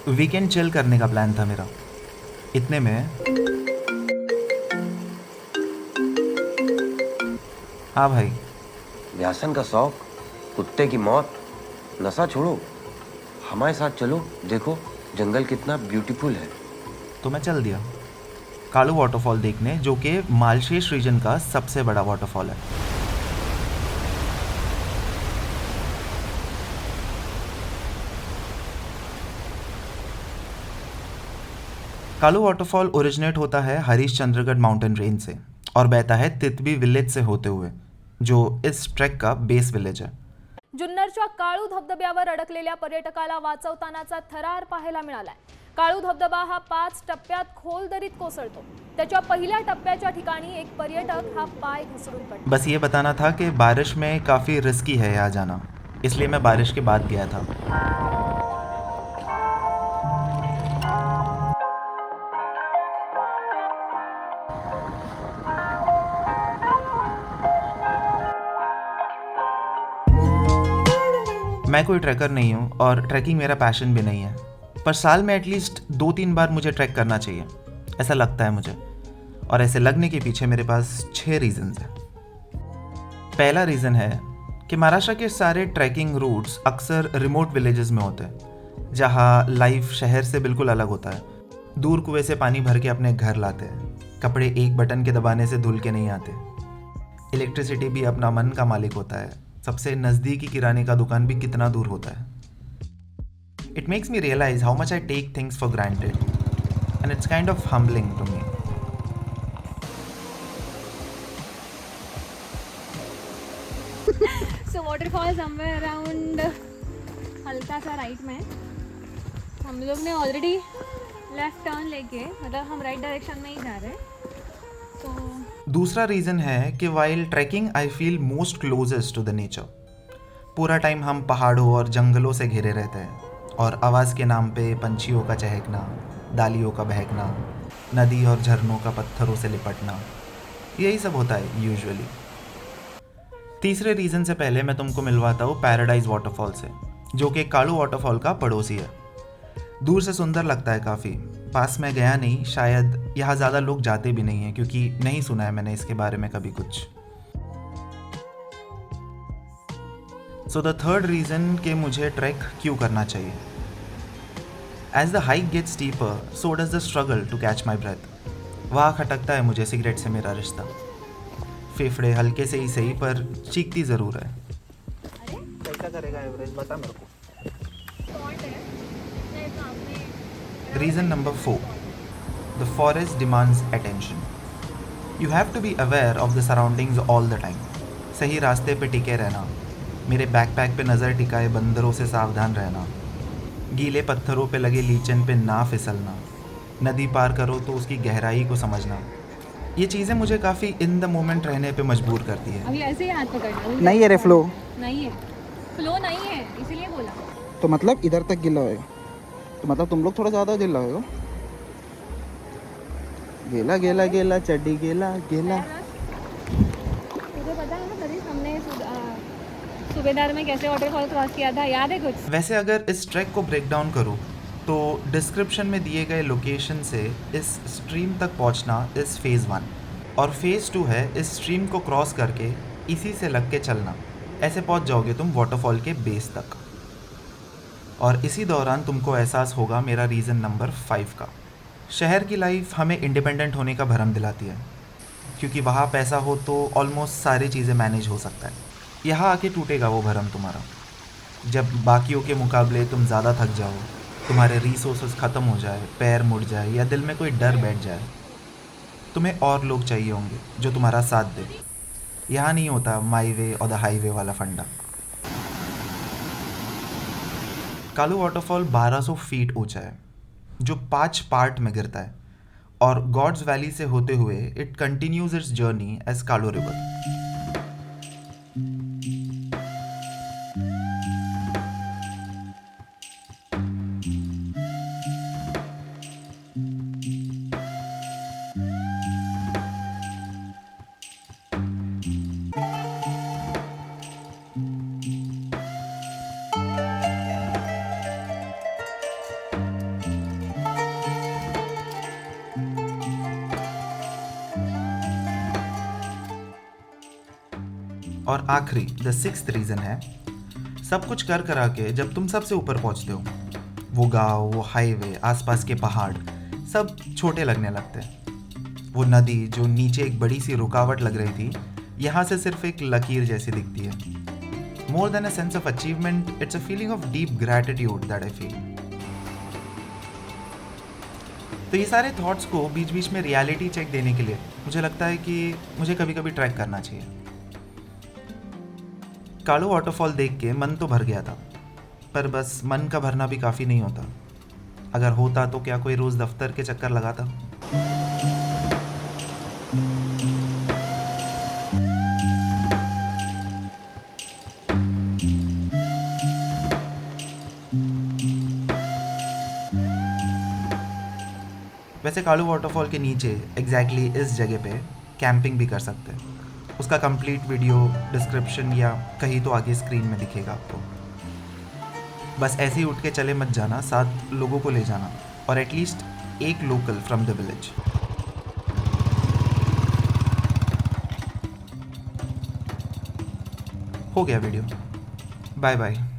Weekend chill करने का plan था मेरा। इतने में हाँ भाई। व्यासन का शौक, कुत्ते की मौत, नशा छोड़ो, हमारे साथ चलो। देखो जंगल कितना ब्यूटीफुल है। तो मैं चल दिया कालू वाटरफॉल देखने, जो कि मालशेष रीजन का सबसे बड़ा वाटरफॉल है। कालू वाटरफॉल ओरिजिनेट होता है हरीशचंद्रगढ़ माउंटेन रेंज से और बहता है तितबी विलेज से होते हुए, जो इस ट्रैक का बेस विलेज है। जुन्नरच्या काळू धबधब्यावर अडकलेल्या पर्यटकाला वाचवतानाचा थरार पाहायला मिळालाय। काळू धबधबा हा 5 टप्प्यात खोल दरीत कोसळतो। त्याच्या पहिल्या टप्प्याच्या ठिकाणी एक पर्यटक हा पाय घसरून पडला। बस ये बताना था कि बारिश में काफ़ी रिस्की है यहाँ जाना, इसलिए मैं बारिश के बाद गया था। मैं कोई ट्रैकर नहीं हूँ और ट्रैकिंग मेरा पैशन भी नहीं है, पर साल में एटलीस्ट 2-3 बार मुझे ट्रैक करना चाहिए, ऐसा लगता है मुझे। और ऐसे लगने के पीछे मेरे पास 6 रीज़न्स हैं। पहला रीज़न है कि महाराष्ट्र के सारे ट्रैकिंग रूट्स अक्सर रिमोट विलेजेस में होते हैं, जहाँ लाइफ शहर से बिल्कुल अलग होता है। दूर कुएं से पानी भर के अपने घर लाते हैं, कपड़े एक बटन के दबाने से धुल के नहीं आते, इलेक्ट्रिसिटी भी अपना मन का मालिक होता है, सबसे नज़दीकी किराने का दुकान भी कितना दूर होता है। It makes me realise how much I take things for granted and it's kind of humbling to me. So waterfall somewhere around हल्का सा राइट में। हम लोग ने ऑलरेडी लेफ्ट टर्न लेके, मतलब हम राइट डायरेक्शन में ही जा रहे हैं। तो दूसरा रीज़न है कि while trekking I feel most closest to the nature. पूरा टाइम हम पहाड़ों और जंगलों से घिरे रहते हैं और आवाज़ के नाम पे पंछियों का चहकना, डालियों का बहकना, नदी और झरनों का पत्थरों से लिपटना, यही सब होता है यूजुअली। तीसरे रीज़न से पहले मैं तुमको मिलवाता हूँ पैराडाइज वाटरफॉल से, जो कि कालू वाटरफॉल का पड़ोसी है। दूर से सुंदर लगता है काफ़ी, पास में गया नहीं, शायद यहाँ ज़्यादा लोग जाते भी नहीं हैं क्योंकि नहीं सुना है मैंने इसके बारे में कभी कुछ। सो द थर्ड रीज़न कि मुझे ट्रैक क्यों करना चाहिए। As the hike gets steeper so does the struggle to catch my breath. वहाँ खटकता है मुझे सिगरेट से मेरा रिश्ता। फेफड़े हल्के से ही सही पर चीखती ज़रूर है। कैसा करेगा एवरेज बता मेरे को। Reason number 4. The forest demands attention. You have to be aware of the surroundings all the time. सही रास्ते पे टिके रहना, मेरे बैकपैक पे नज़र टिकाए बंदरों से सावधान रहना, गीले पत्थरों पे लगे लीचन पे ना फिसलना, नदी पार करो तो उसकी गहराई को समझना, ये चीज़ें मुझे काफ़ी इन द मोमेंट रहने पे मजबूर करती है। अभी ऐसे ही हाथ पकड़ना नहीं है रे फ्लो। नहीं है, फ्लो नहीं है, इसीलिए बोला। तो मतलब इधर तक गिला होएगा, तो मतलब तुम लोग थोड़ा ज़्यादा गिला होएगा। गेला गेला गेला चड्डी गेला गेला। तुझे पता है ना कभी हमने सूबेदार में कैसे वाटरफॉल क्रॉस किया था, याद है कुछ? वैसे अगर इस ट्रैक को ब्रेक डाउन करूँ तो डिस्क्रिप्शन में दिए गए लोकेशन से इस स्ट्रीम तक पहुंचना इस फेज़ 1 और फेज़ 2 है इस स्ट्रीम को क्रॉस करके इसी से लग के चलना। ऐसे पहुंच जाओगे तुम वाटरफॉल के बेस तक। और इसी दौरान तुमको एहसास होगा मेरा रीज़न नंबर 5 का। शहर की लाइफ हमें इंडिपेंडेंट होने का भरम दिलाती है, क्योंकि वहाँ पैसा हो तो ऑलमोस्ट सारी चीज़ें मैनेज हो सकता है। यहाँ आके टूटेगा वो भरम तुम्हारा, जब बाकियों के मुकाबले तुम ज़्यादा थक जाओ, तुम्हारे रिसोर्सेज ख़त्म हो जाए, पैर मुड़ जाए या दिल में कोई डर बैठ जाए। तुम्हें और लोग चाहिए होंगे जो तुम्हारा साथ दे। यहाँ नहीं होता माई वे और द हाईवे वाला फंडा। कालू वाटरफॉल 1200 फीट ऊंचा है, जो 5 पार्ट में गिरता है, और गॉड्स वैली से होते हुए it continues its journey as Kalu river. और आखिरी द सिक्स्थ रीज़न है, सब कुछ कर करा के जब तुम सबसे ऊपर पहुंचते हो, वो गांव, वो हाईवे, आसपास के पहाड़ सब छोटे लगने लगते हैं। वो नदी जो नीचे एक बड़ी सी रुकावट लग रही थी, यहाँ से सिर्फ एक लकीर जैसी दिखती है। More than a sense of achievement, it's a feeling of deep gratitude that I feel. तो ये सारे थॉट्स को बीच बीच में रियलिटी चेक देने के लिए मुझे लगता है कि मुझे कभी कभी ट्रैक करना चाहिए। कालू वाटरफॉल देख के मन तो भर गया था, पर बस मन का भरना भी काफ़ी नहीं होता। अगर होता तो क्या कोई रोज़ दफ्तर के चक्कर लगाता। वैसे कालू वाटरफॉल के नीचे एग्जैक्टली इस जगह पे कैंपिंग भी कर सकते हैं। उसका कंप्लीट वीडियो डिस्क्रिप्शन या कहीं तो आगे स्क्रीन में दिखेगा आपको। बस ऐसे ही उठ के चले मत जाना, 7 लोगों को ले जाना और एटलीस्ट एक लोकल फ्रॉम द विलेज। हो गया वीडियो, बाय बाय।